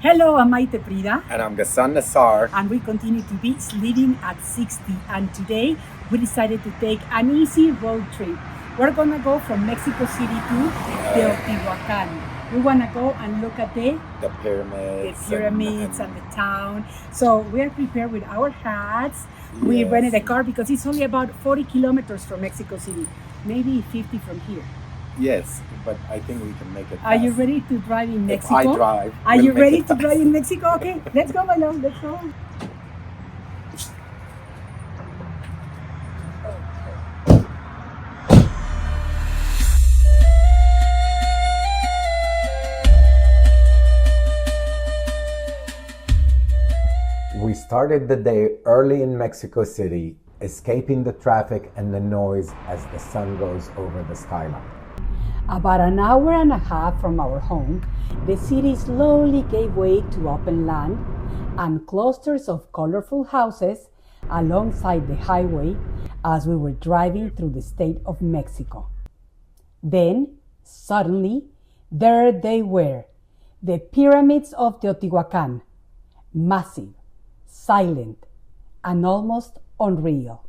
Hello, I'm Maite Prida. And I'm Gassan Nassar. And we continue to be living at 60. And today we decided to take an easy road trip. We're gonna go from Mexico City to Teotihuacan. We wanna go and look at the pyramids and the town. So we are prepared with our hats. Yes. We rented a car because it's only about 40 kilometers from Mexico City, maybe 50 from here. Yes, but I think we can make it fast. Are you ready to drive in Mexico? If I drive, Are you ready to drive in Mexico? Okay, let's go, my love. Let's go. We started the day early in Mexico City, escaping the traffic and the noise as the sun goes over the skyline. About an hour and a half from our home, the city slowly gave way to open land and clusters of colorful houses alongside the highway as we were driving through the state of Mexico. Then, suddenly, there they were, the pyramids of Teotihuacan, massive, silent, and almost unreal.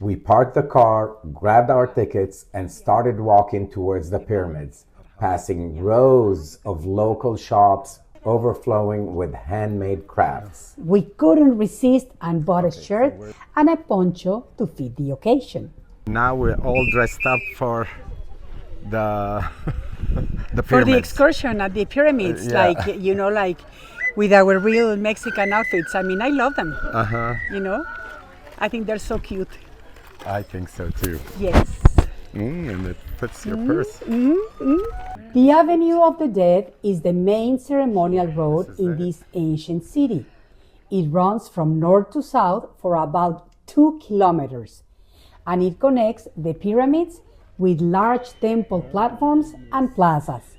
We parked the car, grabbed our tickets, and started walking towards the pyramids, passing rows of local shops overflowing with handmade crafts. We couldn't resist and bought a shirt and a poncho to fit the occasion. Now we're all dressed up for the pyramids. For the excursion at the pyramids, Yeah. like with our real Mexican outfits. I mean, I love them. I think they're so cute. I think so too. Yes. And it fits your purse. The Avenue of the Dead is the main ceremonial road in this ancient city. It runs from north to south for about 2 kilometers, and it connects the pyramids with large temple platforms and plazas.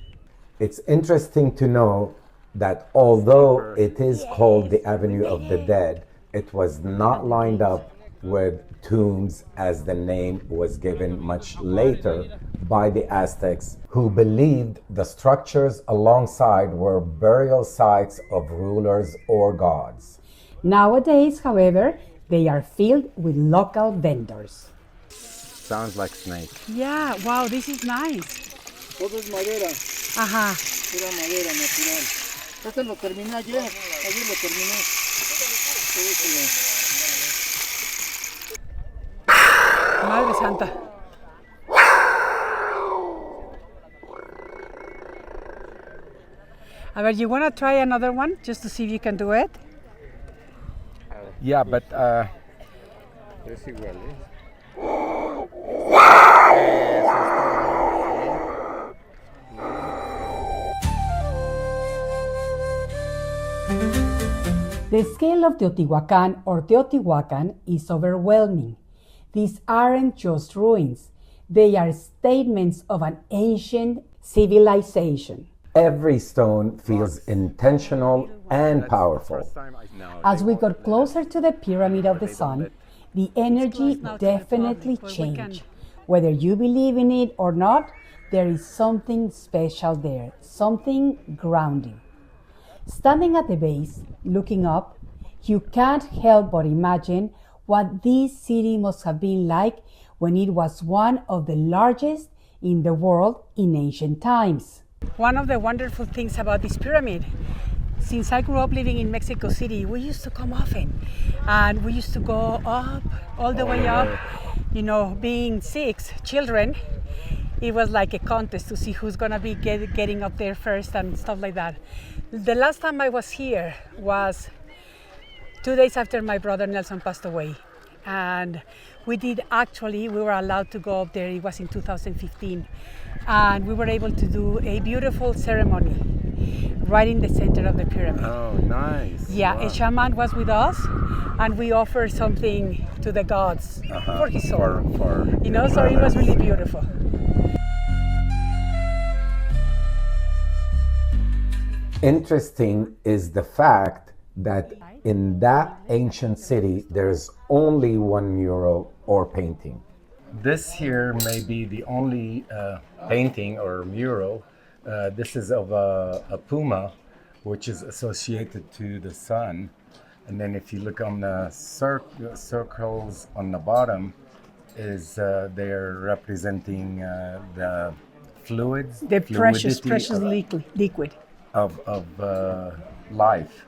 It's interesting to know that although it is called the Avenue of the Dead, it was not lined up with tombs as the name was given much later by the Aztecs, who believed the structures alongside were burial sites of rulers or gods. Nowadays, however, they are filled with local vendors. Sounds like snake. Yeah, wow, this is nice. Todo es madera, Ajá. pura madera natural. Este lo terminé ayer lo terminé. Todo eso Madre Santa. A ver, you want to try another one just to see if you can do it? Yeah, but es igual, The scale of Teotihuacan or Teotihuacan is overwhelming. These aren't just ruins, they are statements of an ancient civilization. every stone feels intentional and powerful. As we got closer to the Pyramid of the Sun, the energy definitely changed. Whether you believe in it or not, there is something special there, something grounding. Standing at the base, looking up, you can't help but imagine what this city must have been like when it was one of the largest in the world in ancient times. One of the wonderful things about this pyramid, since I grew up living in Mexico City, we used to come often and we used to go up, all the way up. You know, being 6 children, it was like a contest to see who's gonna be getting up there first and stuff like that. The last time I was here was 2 days after my brother Nelson passed away. And we were allowed to go up there. It was in 2015. And we were able to do a beautiful ceremony right in the center of the pyramid. Oh, nice. Yeah, Wow. a shaman was with us and we offered something to the gods for his soul. So it was really beautiful. Interesting is the fact that in that ancient city, there's only one mural or painting. This here may be the only painting or mural. This is of a puma which is associated to the sun. And then if you look on the circles on the bottom, they're representing the fluids, The precious fluidity liquid. of life.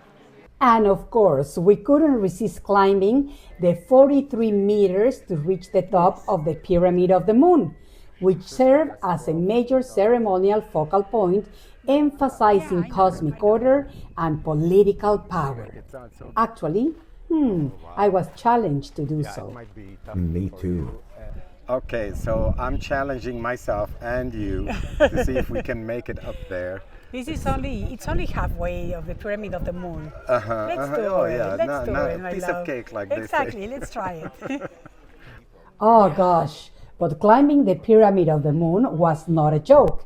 And of course, we couldn't resist climbing the 43 meters to reach the top of the Pyramid of the Moon, which served as a major ceremonial focal point, emphasizing cosmic order and political power. Actually, I was challenged to do so. Me too. Okay, so I'm challenging myself and you to see if we can make it up there. It's only halfway of the Pyramid of the Moon. Let's do Oh, it. yeah, Let's do it, my piece love. of cake, like they say. Exactly, let's try it. Oh gosh, but climbing the Pyramid of the Moon was not a joke.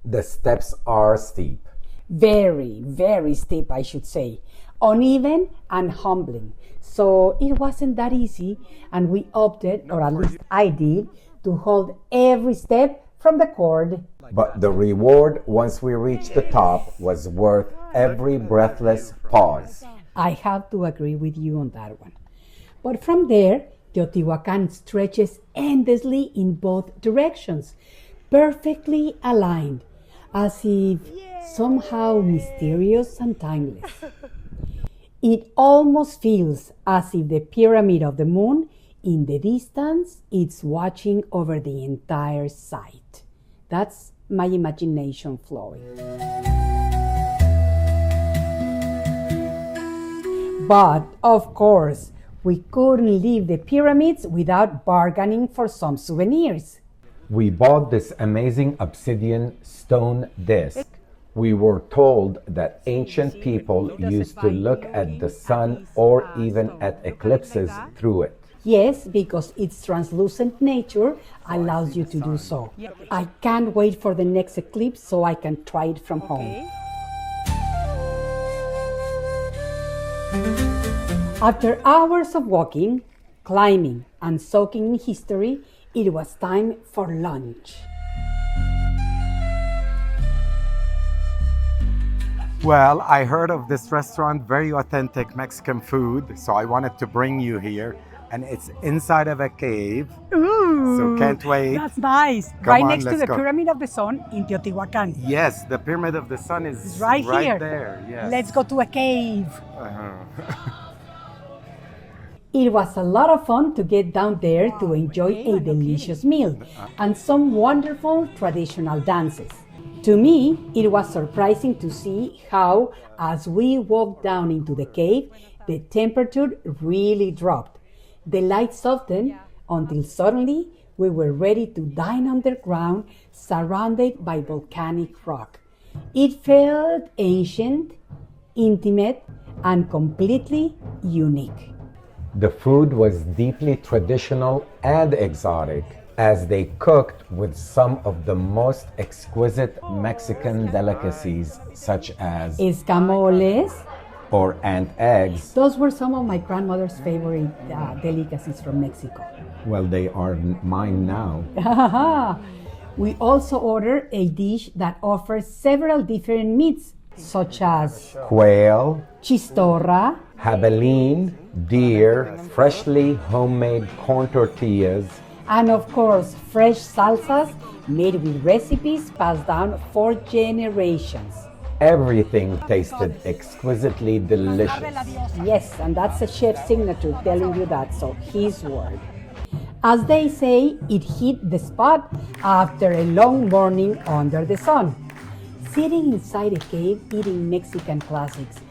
The steps are steep. Very, very steep, I should say. Uneven and humbling. So it wasn't that easy, and we opted, or at least I did, to hold every step from the cord. But the reward once we reached the top was worth every breathless pause. I have to agree with you on that one. But from there, Teotihuacan stretches endlessly in both directions, perfectly aligned, as if somehow mysterious and timeless. It almost feels as if the Pyramid of the Moon, in the distance, it's watching over the entire site. That's my imagination flowing. But, of course, we couldn't leave the pyramids without bargaining for some souvenirs. We bought this amazing obsidian stone disc. We were told that ancient people used to look at the sun or even at eclipses through it. Yes, because its translucent nature allows you to do so. I can't wait for the next eclipse so I can try it from home. After hours of walking, climbing, and soaking in history, it was time for lunch. Well, I heard of this restaurant, very authentic Mexican food, so I wanted to bring you here. And it's inside of a cave. Ooh, so can't wait. That's nice. Come right on, next to let's the go. Pyramid of the Sun in Teotihuacan. Yes, the Pyramid of the Sun is It's right here. there. Yes. Let's go to a cave. Uh-huh. It was a lot of fun to get down there to enjoy a delicious meal and some wonderful traditional dances. To me, it was surprising to see how, as we walked down into the cave, the temperature really dropped. The light softened until suddenly we were ready to dine underground, surrounded by volcanic rock. It felt ancient, intimate, and completely unique. The food was deeply traditional and exotic, as they cooked with some of the most exquisite Mexican delicacies, such as Escamoles. or ant eggs. Those were some of my grandmother's favorite delicacies from Mexico. Well, they are mine now. We also ordered a dish that offers several different meats, such as Quail, chistorra, jabalin, deer, freshly homemade corn tortillas, and of course, fresh salsas made with recipes passed down for generations. Everything tasted exquisitely delicious. Yes, and that's a chef's signature telling you that, so his word. As they say, it hit the spot after a long morning under the sun. Sitting inside a cave eating Mexican classics,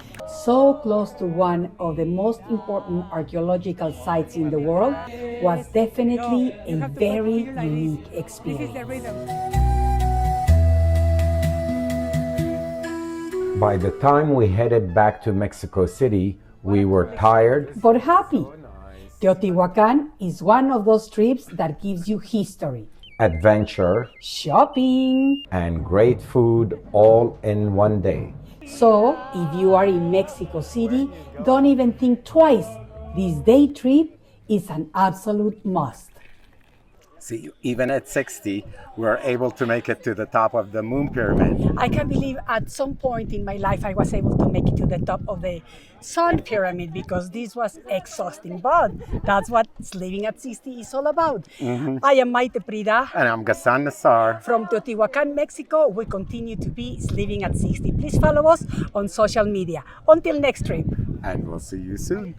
so close to one of the most important archaeological sites in the world, was definitely a very unique experience. By the time we headed back to Mexico City, we were tired But happy. Teotihuacan is one of those trips that gives you history, adventure, shopping. and great food all in one day. So, if you are in Mexico City, don't even think twice. This day trip is an absolute must. See, even at 60, we're able to make it to the top of the moon pyramid. I can believe at some point in my life I was able to make it to the top of the sun pyramid because this was exhausting, but that's what living at 60 is all about. I am Maite Prida. And I'm Ghassan Nassar. From Teotihuacan, Mexico. We continue to be living at 60. Please follow us on social media. Until next trip. And we'll see you soon.